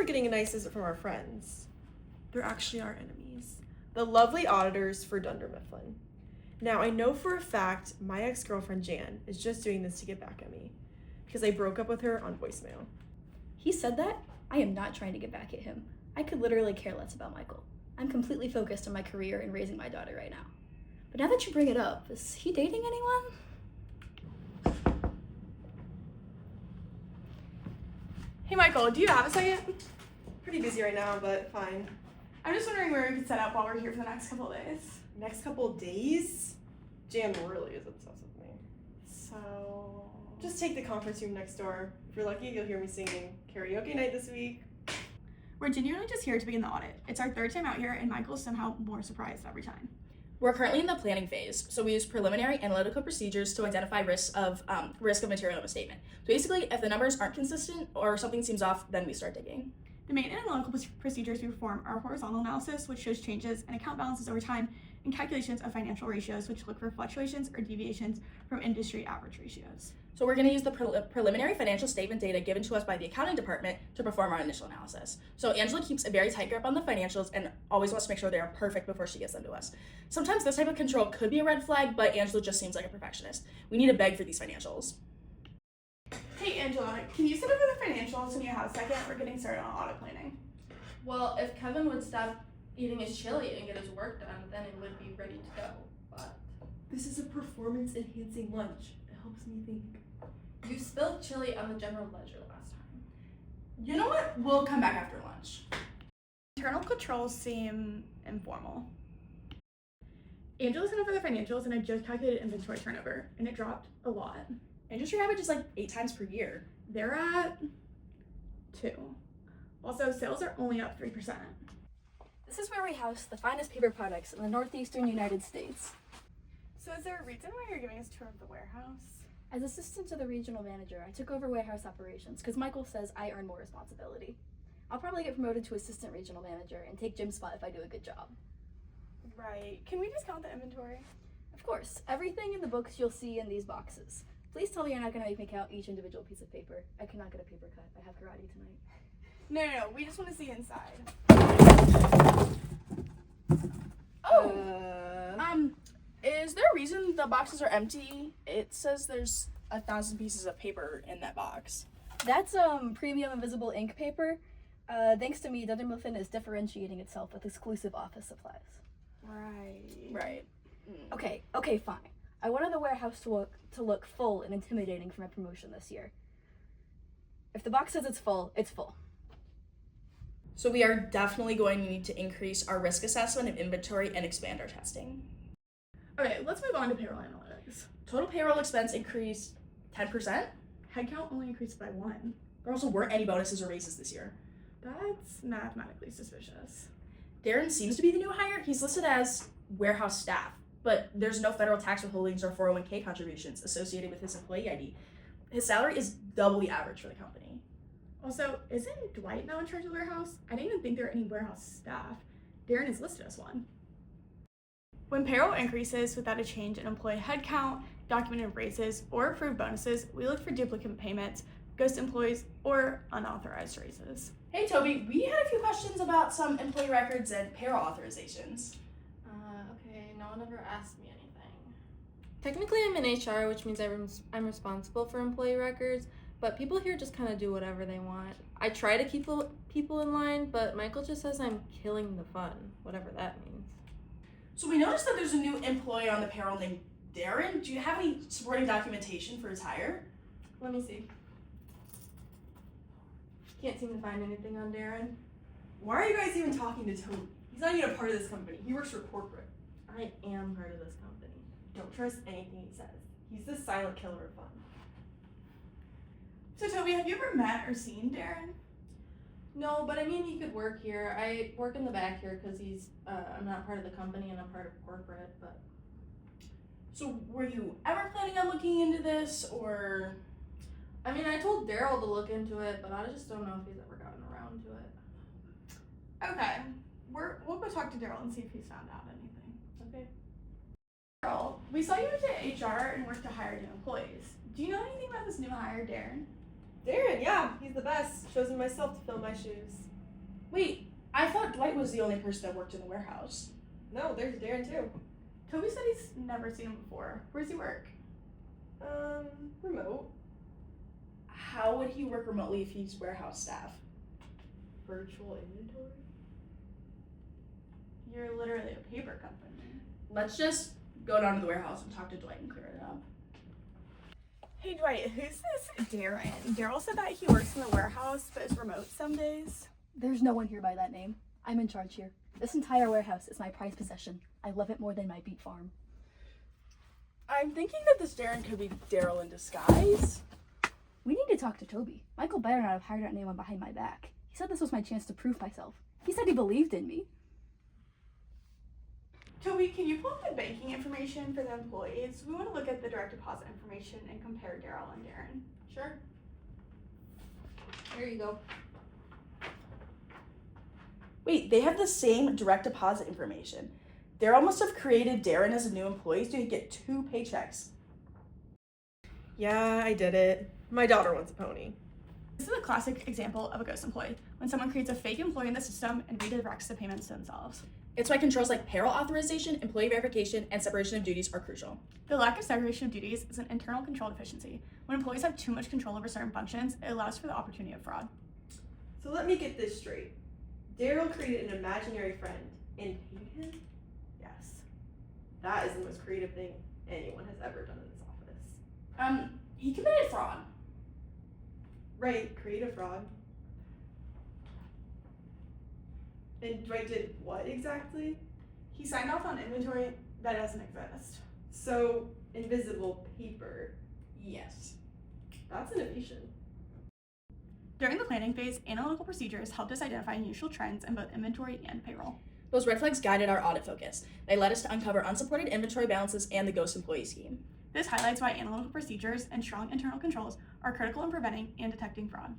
we're getting a nice visit from our friends. They're actually our enemies. The lovely auditors for Dunder Mifflin. Now, I know for a fact my ex-girlfriend Jan is just doing this to get back at me because I broke up with her on voicemail. He said that? I am not trying to get back at him. I could literally care less about Michael. I'm completely focused on my career and raising my daughter right now. But now that you bring it up, is he dating anyone? Hey Michael, do you have a second? Pretty busy right now, but fine. I'm just wondering where we could set up while we're here for the next couple of days. Next couple days? Jan really is obsessed with me. So... Just take the conference room next door. If you're lucky, you'll hear me singing karaoke night this week. We're genuinely just here to begin the audit. It's our third time out here, and Michael's somehow more surprised every time. We're currently in the planning phase, so we use preliminary analytical procedures to identify risk of material misstatement. So basically, if the numbers aren't consistent or something seems off, then we start digging. The main analytical procedures we perform are horizontal analysis, which shows changes in account balances over time, and calculations of financial ratios, which look for fluctuations or deviations from industry average ratios. So we're going to use the preliminary financial statement data given to us by the accounting department to perform our initial analysis. So Angela keeps a very tight grip on the financials and always wants to make sure they are perfect before she gets them to us. Sometimes this type of control could be a red flag, but Angela just seems like a perfectionist. We need to beg for these financials. Hey Angela, can you sit over the financials when you have a second? We're getting started on audit planning. Well, if Kevin would stop eating his chili and get his work done, then it would be ready to go. But This is a performance-enhancing lunch. It helps me think. you spilled chili on the general ledger last time. You know what? We'll come back after lunch. Internal controls seem informal. Angela sent over the financials, and I just calculated inventory turnover, and it dropped a lot. Industry average is like 8 times per year. They're at 2. Also, sales are only up 3%. This is where we house the finest paper products in the northeastern United States. So is there a reason why you're giving us a tour of the warehouse? As assistant to the regional manager, I took over warehouse operations because Michael says I earn more responsibility. I'll probably get promoted to assistant regional manager and take Jim's spot if I do a good job. Right. Can we just count the inventory? Of course, everything in the books you'll see in these boxes. Please tell me you're not going to make me count each individual piece of paper. I cannot get a paper cut. I have karate tonight. No. We just want to see inside. Is there a reason the boxes are empty? It says there's 1,000 pieces of paper in that box. That's premium invisible ink paper. Thanks to me, Dunder Mifflin is differentiating itself with exclusive office supplies. Right. Okay, fine. I wanted the warehouse to look full and intimidating for my promotion this year. If the box says it's full, it's full. So we are definitely going to need to increase our risk assessment of inventory and expand our testing. Okay, let's move on to payroll analytics. Total payroll expense increased 10%. Headcount only increased by 1. There also weren't any bonuses or raises this year. That's mathematically suspicious. Darren seems to be the new hire. He's listed as warehouse staff, but there's no federal tax withholdings or 401k contributions associated with his employee ID. His salary is double the average for the company. Also, isn't Dwight now in charge of the warehouse? I didn't even think there were any warehouse staff. Darren is listed as one. When payroll increases without a change in employee headcount, documented raises, or approved bonuses, we look for duplicate payments, ghost employees, or unauthorized raises. Hey Toby, we had a few questions about some employee records and payroll authorizations. Okay, no one ever asked me anything. Technically, I'm in HR, which means I'm responsible for employee records, but people here just kind of do whatever they want. I try to keep people in line, but Michael just says I'm killing the fun, whatever that means. So we noticed that there's a new employee on the payroll named Darren. Do you have any supporting documentation for his hire? Let me see. Can't seem to find anything on Darren. Why are you guys even talking to Toby? He's not even a part of this company. He works for corporate. I am part of this company. Don't trust anything he says. He's the silent killer of fun. So Toby, have you ever met or seen Darren? No, but I mean, he could work here. I work in the back here because I'm not part of the company and I'm part of corporate, but. So were you ever planning on looking into this, or? I mean, I told Daryl to look into it, but I just don't know if he's ever gotten around to it. Okay, we'll go talk to Daryl and see if he's found out anything. Okay. Daryl, we saw you went to HR and worked to hire new employees. Do you know anything about this new hire, Darren? Darren, yeah, he's the best. Chosen myself to fill my shoes. Wait, I thought Dwight was the only person that worked in the warehouse. No, there's Darren too. Toby said he's never seen him before. Where does he work? Remote. How would he work remotely if he's warehouse staff? Virtual inventory? You're literally a paper company. Let's just go down to the warehouse and talk to Dwight and clear it up. Hey Dwight, who's this Darren? Daryl said that he works in the warehouse but is remote some days. There's no one here by that name. I'm in charge here. This entire warehouse is my prized possession. I love it more than my beet farm. I'm thinking that this Darren could be Daryl in disguise. We need to talk to Toby. Michael better not have hired out anyone behind my back. He said this was my chance to prove myself. He said he believed in me. Toby, can you pull up the banking information for the employees? We want to look at the direct deposit information and compare Daryl and Darren. Sure. Here you go. Wait, they have the same direct deposit information. Daryl must have created Darren as a new employee so he'd get 2 paychecks. Yeah, I did it. My daughter wants a pony. This is a classic example of a ghost employee, when someone creates a fake employee in the system and redirects the payments to themselves. It's why controls like payroll authorization, employee verification, and separation of duties are crucial. The lack of separation of duties is an internal control deficiency. When employees have too much control over certain functions, it allows for the opportunity of fraud. So let me get this straight. Daryl created an imaginary friend and paid him? Yes. That is the most creative thing anyone has ever done in this office. He committed fraud. Right, creative fraud. And Dwight did what exactly? He signed off on inventory that doesn't exist. So, invisible paper. Yes. That's innovation. During the planning phase, analytical procedures helped us identify unusual trends in both inventory and payroll. Those red flags guided our audit focus. They led us to uncover unsupported inventory balances and the ghost employee scheme. This highlights why analytical procedures and strong internal controls are critical in preventing and detecting fraud.